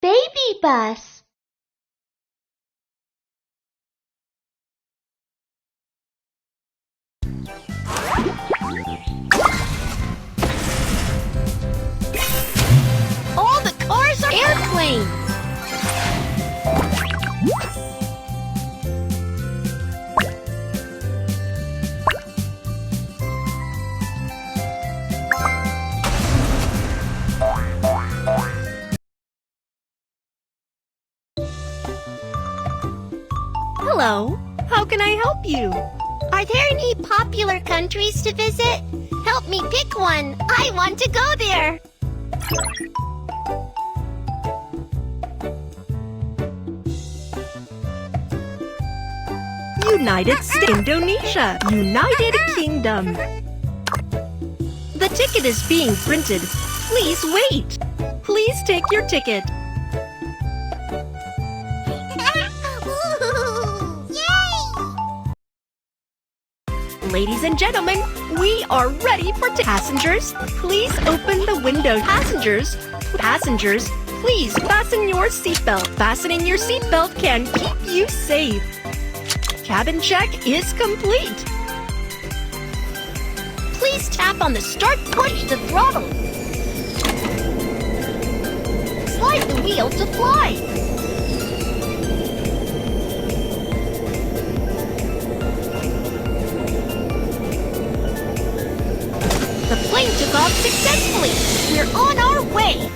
Baby bus. All the cars are airplane. Hello, how can I help you? Are there any popular countries to visit? Help me pick one. I want to go there. United States, Indonesia, United Kingdom. The ticket is being printed. Please wait. Please take your ticket. Ladies and gentlemen, we are ready for passengers. Please open the window. Passengers, please fasten your seatbelt. Fastening your seatbelt can keep you safe. Cabin check is complete. Please tap on the start, push the throttle. Slide the wheel to fly. The plane took off successfully. We're on our way.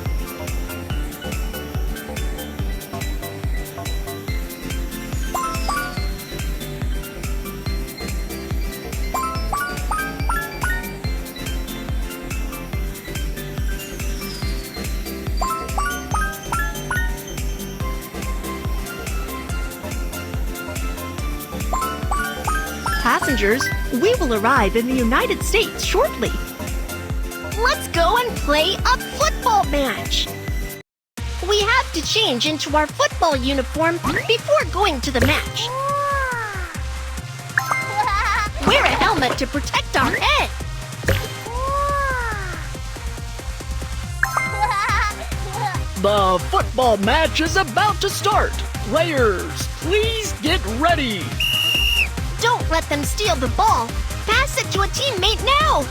Passengers, we will arrive in the United States shortly. Let's go and play a football match. We have to change into our football uniform before going to the match. Wear a helmet to protect our head. The football match is about to start. Players, please get ready. Don't let them steal the ball. Pass it to a teammate now.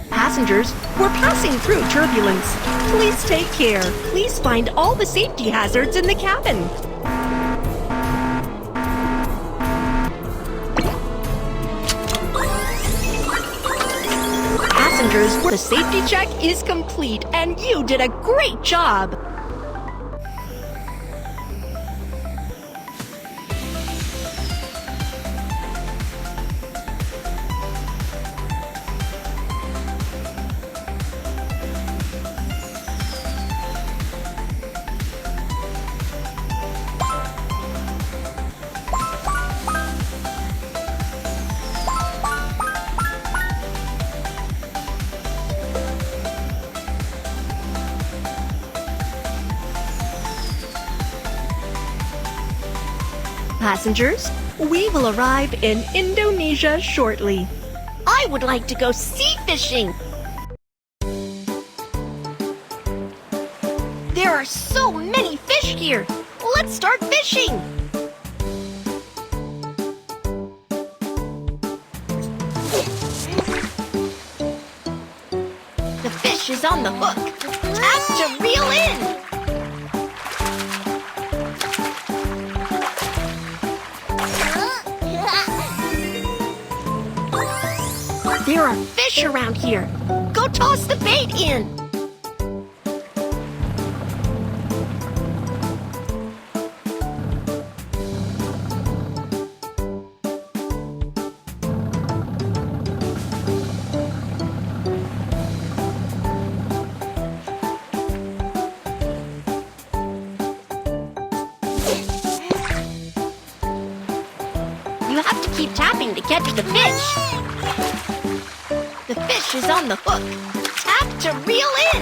Passengers, we're passing through turbulence. Please take care. Please find all the safety hazards in the cabin. Passengers, the safety check is complete and you did a great job. Passengers, we will arrive in Indonesia shortly. I would like to go sea fishing. There are so many fish here. Let's start fishing. The fish is on the hook. Tap to reel in. There are fish around here. Go toss the bait in. keep tapping to catch the fish. The fish is on the hook. Tap to reel in.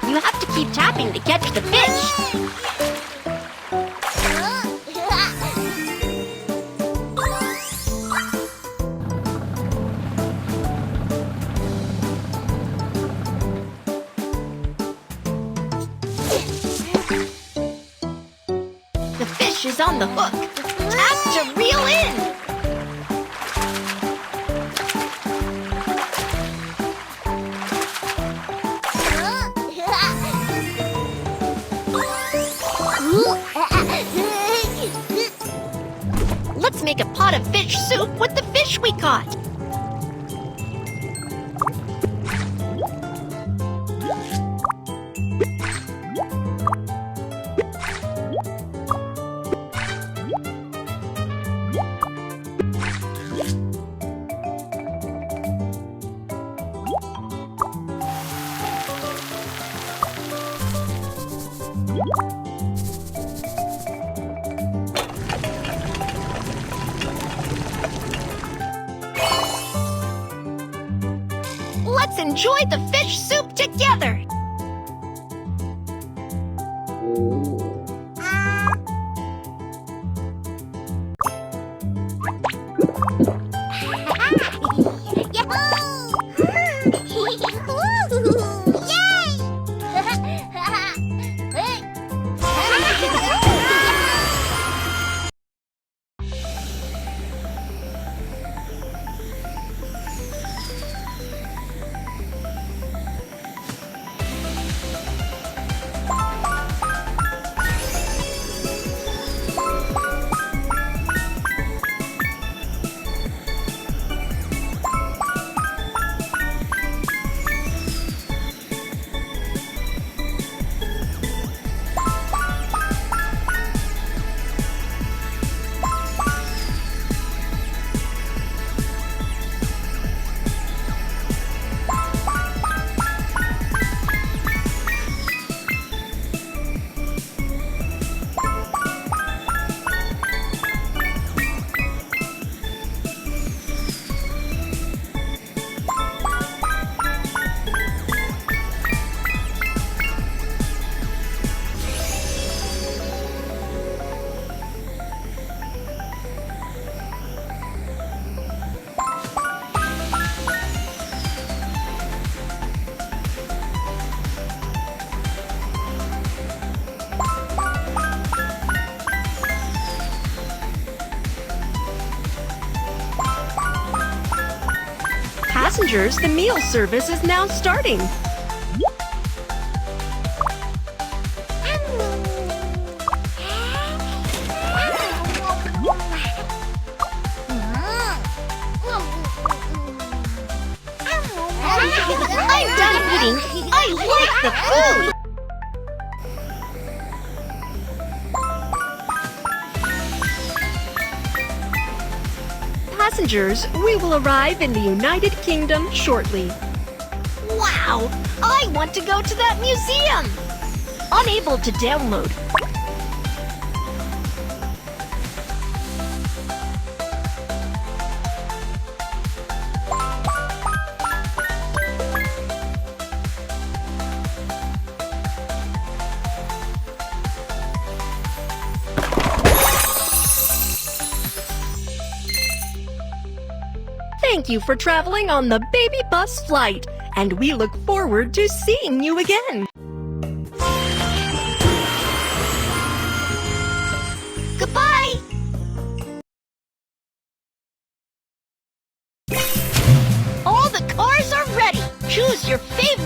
You have to keep tapping to catch the fish. The fish is on the hook. Tap to reel in. Let's make a pot of fish soup with the fish we caught. Let's enjoy the fish soup together. Passengers, the meal service is now starting. I'm done eating. I like the food. Passengers, we will arrive in the United Kingdom shortly. Wow! I want to go to that museum! Unable to download. Thank you for traveling on the Baby Bus flight, and we look forward to seeing you again. Goodbye! All the cars are ready. Choose your favorite